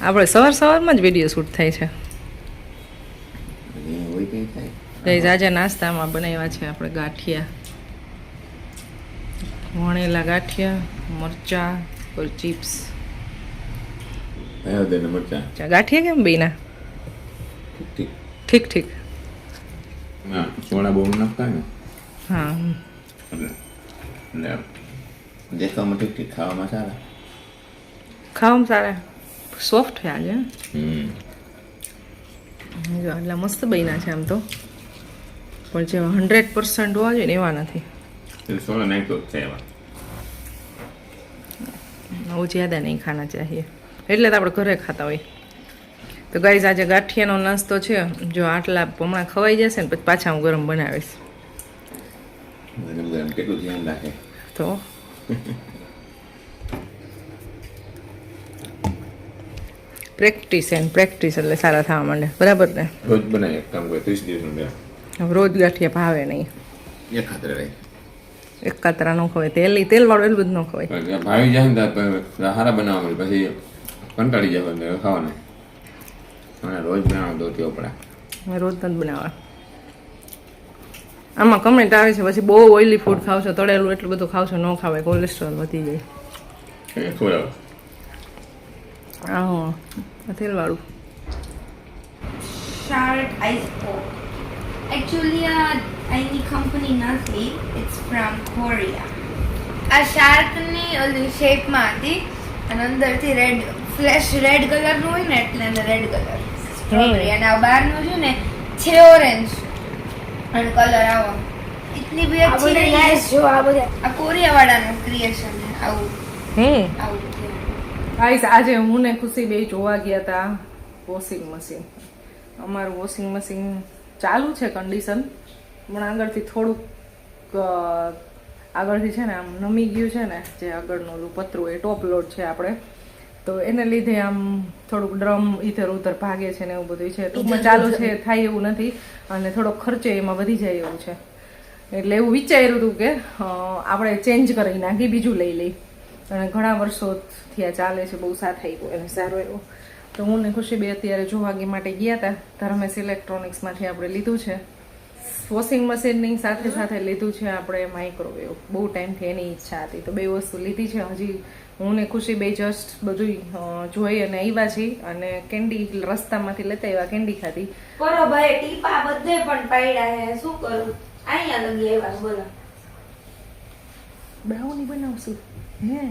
આપણે સવારમાં જ વિડીયો શૂટ થાય છે. ગાઈઝ આજે નાસ્તામાં બનાવ્યા છે આપણે ગાંઠિયા, વણેલા ગાંઠિયા, મરચા और चिप्स. गाठिया केम बीना ठीक ठीक सोडा बहू नाखता है. हाँ દેખાવમાં ઠીક ઠીક, ખાવામાં સારા. ખાવામાં સારા, સોફ્ટ છે આજે. જો આટલા મસ્ત બન્યા છે આમ તો, પણ જે 100% હોવા જોઈએ ને એવા નથી. સોડા નાખ્યો છે એવા. वो ज़्यादा नहीं खाना चाहिए, એટલે તો આપણે ઘરે ખાતા હોય. તો ગાઈઝ આજે ગાંઠિયાનો નાસ્તો છે. જો આટલા હમણાં ખવાઈ જશે ને પછી પાછા હું ગરમ બનાવીશ. ગરમ કેટલું ધ્યાન રાખે તો પ્રેક્ટિસ એટલે સારા થવા માંડે. બરાબર ને? રોજ બનાવી એક કામ કરે 30 દિવસનું બે. રોજ ગાંઠિયા ભાવે નહીં. એક ખાતર રહે, એક કાતરા ન ખવાય, તેલ વાળું એટલું બધું ન ખવાય. ભાવી જાય ને તો સારા બનાવવા મળે, પછી કંટાળી જાય ખાવાના. અને રોજ બનાવવા દો તેવો પડે. રોજ નથી બનાવવા. આમાં કમેન્ટ આવે છે પછી બહુ ઓઇલી ફૂડ ખાવ છો, તળેલું એટલું બધું ખાવ છો, ન ખાવાય, કોલેસ્ટ્રોલ વધી જાય. ખોરાક હા તેલ વાળું. Shark ice pop. Actually, any company નથી. It's from Korea. આ શાર્ક ની ઓલી શેપ માં હતી અને અંદરથી રેડ ફ્લેશ રેડ કલર નું હોય ને એટલે એને રેડ કલર સ્ટ્રોબેરી, અને આ બહાર નું છે ને છે ઓરેન્જ અને કલર આવો. ઇતની ભી અચ્છી નહીં है. જો આ બધા આ કોરિયા વાળાનું ક્રિએશન છે. આવું આવું ગાઈસ આજે હું ને ખુશી બે જોવા ગયા હતા વોશિંગ મશીન. અમારું વોશિંગ મશીન ચાલુ છે કન્ડિશન, પણ આગળથી થોડુંક આગળથી છે ને આમ નમી ગયું છે ને, જે આગળનું ઓલું પતરું એ ટોપ લોડ છે આપણે, તો એને લીધે આમ થોડુંક ડ્રમ ઇધર ઉધર ભાગે છે ને એવું બધું છે. ટૂંકમાં ચાલુ છે, થાય એવું નથી, અને થોડોક ખર્ચો એમાં વધી જાય એવું છે. એટલે એવું વિચાર્યું હતું કે આપણે ચેન્જ કરી નાખી, બીજું લઈ લઈ. અને ઘણા વર્ષોથી આ ચાલે છે, બહુ સાથ આવ્યો એને, સારો એવો. તો હું ને ખુશી બે અત્યારે જોવાગી માટે ગયા હતા. ધર્મેશ ઇલેક્ટ્રોનિક્સમાંથી આપણે લીધું છે વોશિંગ મશીનની સાથે સાથે લીધું છે આપણે માઇક્રોવેવ. બહુ ટાઈમથી એની ઈચ્છા હતી, તો બે વસ્તુ લીધી છે. હજી હું ને ખુશી બે જસ્ટ બધું જોઈ અને આવ્યા છીએ, અને કેન્ડી રસ્તામાંથી લેતા આવ્યા, કેન્ડી ખાધી. કરો ભાઈ, ટીપા બધે પણ પાડ્યા હે, શું કરું? અહીંયા લગી આવ્યા. બોલો બ્રાઉની બનાવશું. હે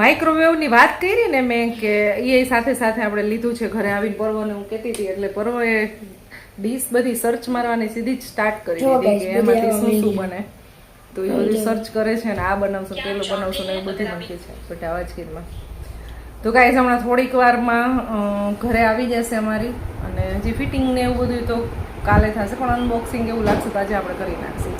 માઇક્રોવેવની વાત કરી ને મેં, કે એ સાથે સાથે આપણે લીધું છે. ઘરે આવીને પર્વને હું કહેતી હતી, એટલે પર્વએ ડીશ બધી સર્ચ મારવાની સીધી જ સ્ટાર્ટ કરી દીધી કે એમાંથી શું શું બને. તો એ બધી સર્ચ કરે છે, ને આ બનાવશું, પેલું બનાવશું, ને એવું બધી મૂકી છે બટ આવાજગીરમાં. તો ગાઈસ હમણાં થોડીક વારમાં ઘરે આવી જશે અમારી, અને જે ફિટિંગ ને એવું બધું તો કાલે થશે, પણ અનબોક્સિંગ એવું લાગશે તો આજે આપણે કરી નાખશું.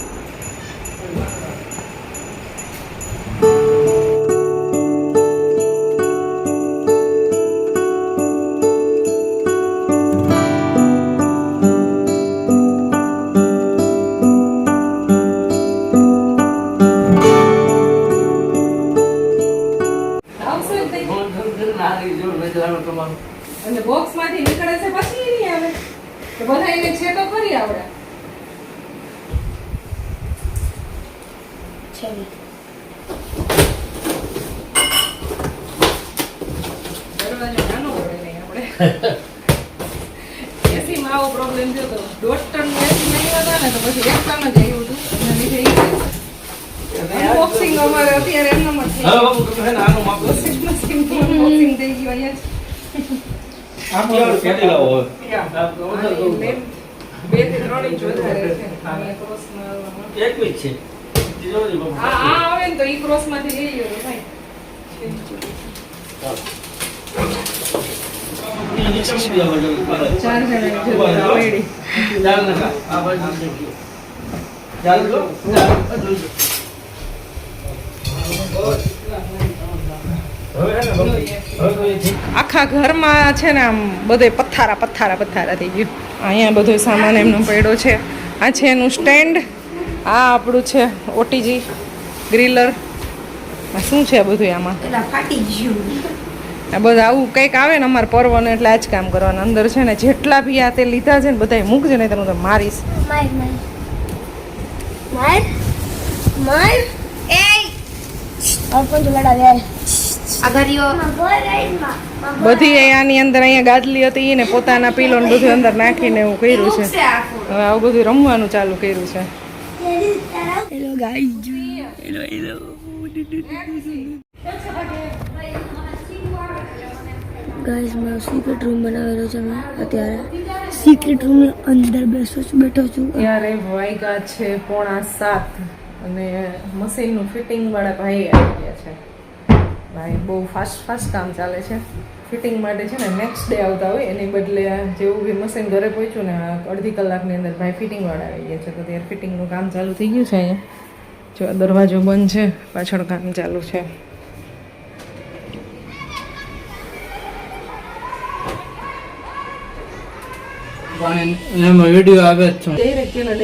અને બોક્સમાંથી નીકળે છે પછી નહીં આવે તો બધા એને છે તો કરી આવડે. દરવાજો નાનો પડે નહીં આપણે. એસીમાં આવો પ્રોબ્લેમ થયો તો 1.5 ટન એસી નહીં હતા ને, તો પછી 1 ટન જ આવ્યું હતું. એના લીધે અનબોક્સિંગ અમારે અત્યારે એમનામ જ થઈ ગયું. વોશિંગ મશીન અનબોક્સિંગ થઈ ગયું અહીંયા જ. બે થી 3 ઇંચ વધારે છે. આ આવે ને તો ઈ ક્રોસ માંથી લઈ લ્યો ભાઈ. ચાર આખા ઘરમાં છે ને આમ બધે પથ્થારા પથ્થારા પથ્થારા થઈ ગયું. અહીંયા બધો સામાન એમનો પડ્યો છે. આ છે એનું સ્ટેન્ડ, આ આપણું છે ઓટીજી ગ્રીલર. આ શું છે બધું આમાં? ફાટી ગયું. આ બધું આવું કંઈક આવે ને અમારે પર્વને એટલે આ જ કામ કરવાનું. અંદર છે ને જેટલા બી આ તે લીધા છે ને બધા મૂકજે, નહીં તો મારીશ. બધી આની અંદર અહીંયા ગાદલી હતી ને પોતાના પીલો ને બધું અંદર નાખીને એવું કર્યું છે. હવે આવું બધું રમવાનું ચાલુ કર્યું છે. ગાઈસ મારો સિક્રેટ રૂમ બનાવેલો છે મેં અત્યારે. સિક્રેટ રૂમની અંદર બેઠો છું. ત્યારે વાગ્યા છે 6:45 અને મશીનનું ફિટિંગ વાળા ભાઈ આવી ગયા છે. ભાઈ બહુ ફાસ્ટ કામ ચાલે છે. ફિટિંગ માટે છે ને નેક્સ્ટ ડે આવતા હોય એની બદલે જેવું બી મશીન ઘરે પહોંચ્યું ને અડધી કલાકની અંદર ભાઈ ફિટિંગ વાળા આવી ગયા છે. તો ત્યારે ફિટિંગનું કામ ચાલુ થઈ ગયું છે. અહીંયા જો દરવાજો બંધ છે, પાછળ કામ ચાલુ છે. એમાં વિડીયો આવે જ છે રેગ્યુલર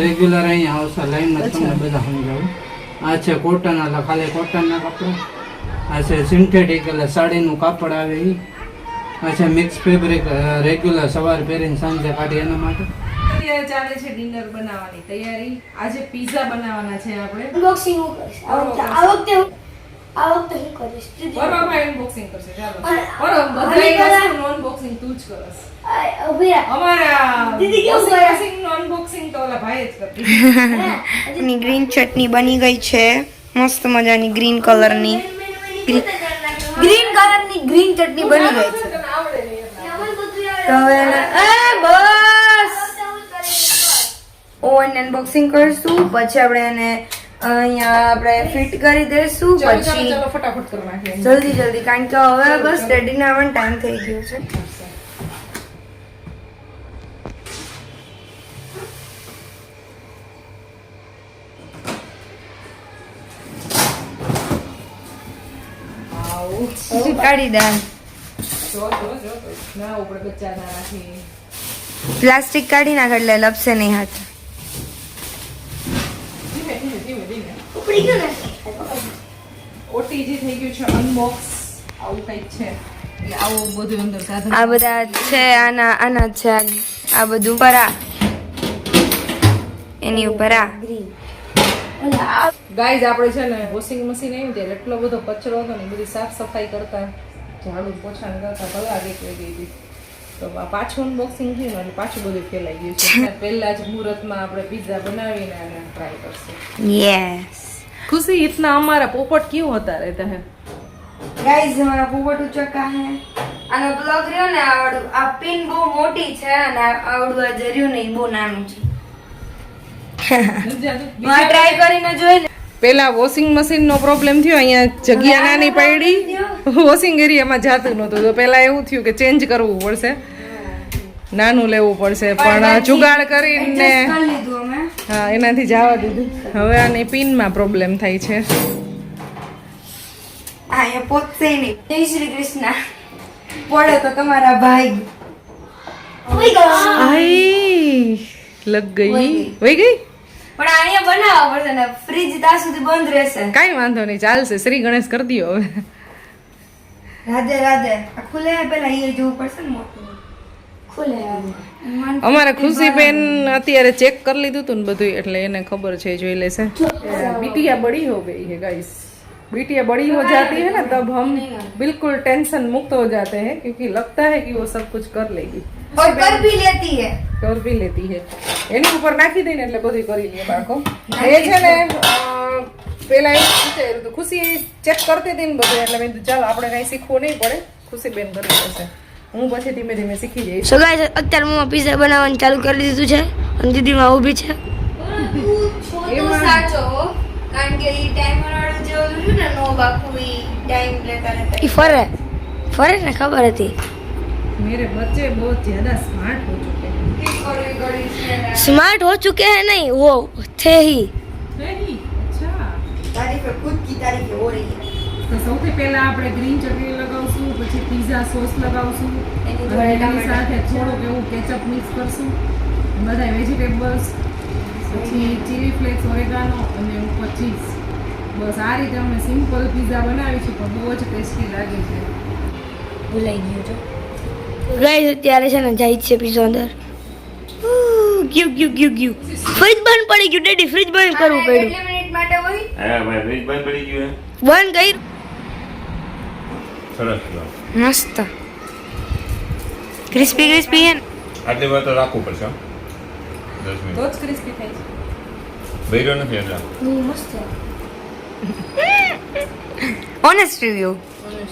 રેગ્યુલર અહીંયા આવશે લાઈનમાં તમને બધા સમજાવું. આ છે કોટન, એટલે ખાલી કોટનના કપડા. આ છે સિન્થેટિક, એટલે સાડીનું કાપડ આવે એ. આ છે મિક્સ ફેબ્રિક, રેગ્યુલર સવારે પહેરીને સાંજે કાઢી એના માટે. અત્યારે ચાલે છે ડિનર બનાવવાની તૈયારી. આજે પીઝા બનાવવાના છે આપણે. અનબોક્સિંગ હું કરીશ આ વખતે હું કરીશ. બરાબર અનબોક્સિંગ કરશે. ચાલો બરાબર બધાય વસ્તુનું અનબોક્સિંગ તું જ કરસ. અમારા દીદી કેવું કરે? અનબોક્સિંગનું અનબોક્સિંગ તો ઓલા ભાઈ જ કરતી. ની ગ્રીન ચટણી બની ગઈ છે, મસ્ત મજાની ગ્રીન કલરની. ગ્રીન કલરની ગ્રીન ચટણી બની ગઈ છે. તો હવે બસ ઓવન અનબોક્સિંગ કરશું, પછી આપણે એને અહીંયા આપણે ફિટ કરી દઈશું. પછી ચાલો ફટાફટ કરી નાખીએ. જલ્દી કારણ કે હવે બસ રેડી ના આવવાનો ટાઈમ થઈ ગયો છે. કાઢી દે. જો ના ઉપર બચ્ચા ના રાખી. પ્લાસ્ટિક કાઢી નાખ એટલે લપસે નહીં હાથ. ધીમે ઉપડી ગયો ને ઓટીજી થઈ ગયું છે અનબોક્સ. આવું કંઈક છે એટલે આવું બધું અંદર સાધન. આ બધા છે, આના છે આ બધું પર આ એની ઉપર આ ગાઈઝ આપણે છે ને વોશિંગ મશીન આવ્યું ત્યારે એટલો બધો કચરો હતો ને બધી સાફ સફાઈ કરતા, ઝાડુ પોછાણ કરતા કલાક એક વહી ગઈ હતી. તો આ પાછું અનબોક્સિંગ થયું ને એટલે પાછું બધું ફેલાઈ ગયું છે. પહેલા જ મુહૂર્તમાં આપણે પિઝા બનાવીને અને ટ્રાય કરશું. યસ खुशी इतना हमारा पोपट क्यों होता रहता है? ગાઈઝ હમારા પોપટ ઉચકા હે. આનો બ્લોગ રહ્યો ને આવડું, આ પિન બહુ મોટી છે અને આવડું આ જર્યું ને બહુ નાનું છે. ટ્રાય કરીને જોઈ ને. પેલા વોશિંગ મશીન નો પ્રોબ્લેમ થયો, અહીંયા જગ્યા નાની પડી, વોશિંગ એરિયામાં જાતું નહોતું. તો પેલા એવું થયું કે ચેન્જ કરવું પડશે, નાનું લેવું પડશે, પણ જુગાડ કરીને હા એનાથી જવા દીધું. હવે આની પિનમાં પ્રોબ્લેમ થાય છે. અહીંયા પોતે નહીં. જય શ્રી કૃષ્ણ. પડે તો તમારા ભાઈ આઈ લગ ગઈ, વહી ગઈ. પણ અહીંયા બનાવવા પડશે ને ફ્રીજ ત્યાં સુધી બંધ રહેશે. કાઈ વાંધો નહીં, ચાલશે. શ્રી ગણેશ કરી દો હવે. રાધે રાધે. આ ખુલે પેલા એ જોવું પડશે ને મોટું ખુલે. અમારા ખુશીબેન અત્યારે ચેક કરી લીધું હતું ને બધું, એટલે એને ખબર છે, જોઈ લેશે. बिटिया बड़ी हो गई है गाइस. बिटिया बड़ी हो जाती है ना तब हम बिल्कुल टेंशन मुक्त हो जाते हैं, क्योंकि लगता है कि वो सब कुछ कर लेगी और कर भी लेती है. कर भी लेती है. એની ઉપર નાખી દઈને એટલે બધું કરી લે બાળકો. એ છે ને પેલા એ વિચાર્યું તો ખુશી ચેક કરતી હતી ને બધું, એટલે મેં કીધું ચાલો આપણે કઈ શીખવું નહીં પડે, ખુશીબેન કરી લેશે. હું પછી ધીમે ધીમે શીખી જઈશ. સો ગાઈસ અત્યારે હું પીઝા બનાવવાનું ચાલુ કરી દીધું છે અને દીદીમાં ઊભી છે. સાચો કારણ કે ઈ ટાઈમર વાળું જે ઓલું છે ને નો બાકુ ઈ ટાઈમ લેતા રહેતા. ઈ ફરે ને ખબર હતી. मेरे बच्चे बहुत ज्यादा स्मार्ट हो चुके हैं. स्मार्ट हो चुके हैं नहीं, वो थे ही. नहीं अच्छा. તારીફ ખુદ કી તારીફ હો રહી है. તો સૌથી પહેલા આપણે ગ્રીન ચટણી લગાવશું, પછી પીઝા સોસ લગાવશું, એની અને એની સાથે થોડુંક એવું કેચઅપ મિક્સ કરશું, બધા વેજીટેબલ્સ, પછી ચીલી ફ્લેક્સ, ઓરેગાનો અને ઉપર ચીઝ. બસ આ રીતે અમે સિમ્પલ પિઝા બનાવી છે પણ બહુ જ ટેસ્ટી લાગે છે. ભૂલાઈ ગયું છો ગાઈસ. અત્યારે છે ને જાય છે પીઝો અંદર. ગ્યુ ગ્યુ ગ્યુ ગ્યુ. ફ્રીજ બંધ પડી ગયું ડેડી. ફ્રીજ બંધ કરવું પડ્યું. કેટલી મિનિટ માટે હોય? હા ભાઈ ફ્રીજ બંધ પડી ગયું બંધ કર્યું. સરસ મસ્ત ક્રિસ્પી ક્રિસ્પી હે ને. આટલી વાર તો રાખવું પડશે 10 મિનિટ તો જ ક્રિસ્પી થાય છે. બેરો નથી એટલે મસ્ત ઓનેસ્ટ રિવ્યુ. અને